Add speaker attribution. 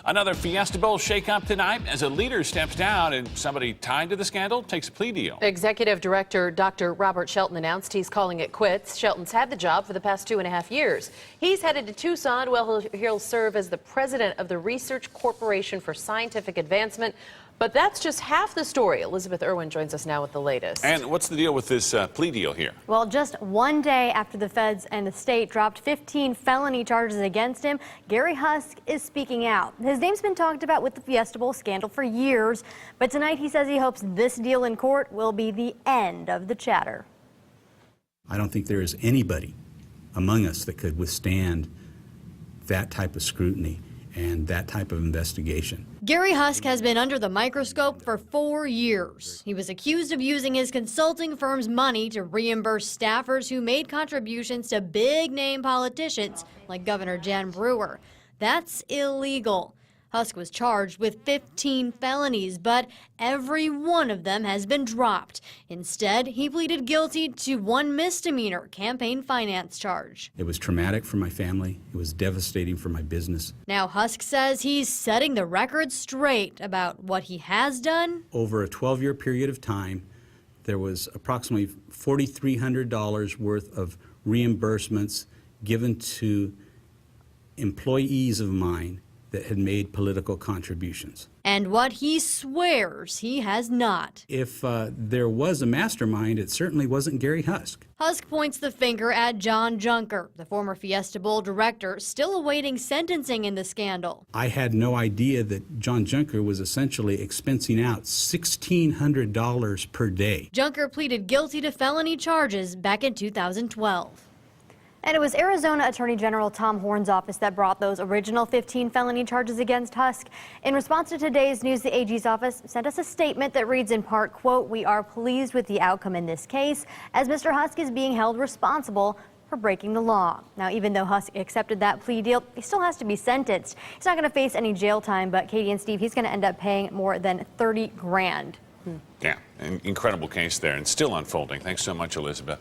Speaker 1: Another Fiesta Bowl shakeup tonight as a leader steps down and somebody tied to the scandal takes a plea deal.
Speaker 2: Executive Director Dr. Robert Shelton announced he's calling it quits. Shelton's had the job for the past 2.5 years. He's headed to Tucson where he'll serve as the president of the Research Corporation for Scientific Advancement. But that's just half the story. Elizabeth Irwin joins us now with the latest.
Speaker 1: And what's the deal with this plea deal here?
Speaker 3: Well, just one day after the feds and the state dropped 15 felony charges against him, Gary Husk is speaking out. His name's been talked about with the Fiesta Bowl scandal for years, but tonight he says he hopes this deal in court will be the end of the chatter.
Speaker 4: I don't think there is anybody among us that could withstand that type of scrutiny and that type of investigation.
Speaker 3: Gary Husk has been under the microscope for 4 years. He was accused of using his consulting firm's money to reimburse staffers who made contributions to big-name politicians like Governor Jan Brewer. That's illegal. Husk was charged with 15 felonies, but every one of them has been dropped. Instead, he pleaded guilty to one misdemeanor campaign finance charge.
Speaker 4: It was traumatic for my family. It was devastating for my business.
Speaker 3: Now Husk says he's setting the record straight about what he has done.
Speaker 4: Over a 12-year period of time, there was approximately $4,300 worth of reimbursements given to employees of mine that had made political contributions.
Speaker 3: And what he swears he has not.
Speaker 4: If there was a mastermind, it certainly wasn't Gary Husk.
Speaker 3: Husk points the finger at John Junker, the former Fiesta Bowl director, still awaiting sentencing in the scandal.
Speaker 4: I had no idea that John Junker was essentially expensing out $1,600 per day.
Speaker 3: Junker pleaded guilty to felony charges back in 2012. And it was Arizona Attorney General Tom Horne's office that brought those original 15 felony charges against Husk. In response to today's news, the AG's office sent us a statement that reads in part, quote, "We are pleased with the outcome in this case, as Mr. Husk is being held responsible for breaking the law." Now, even though Husk accepted that plea deal, he still has to be sentenced. He's not going to face any jail time, but Katie and Steve, he's going to end up paying more than $30 grand.
Speaker 1: Yeah, an incredible case there and still unfolding. Thanks so much, Elizabeth.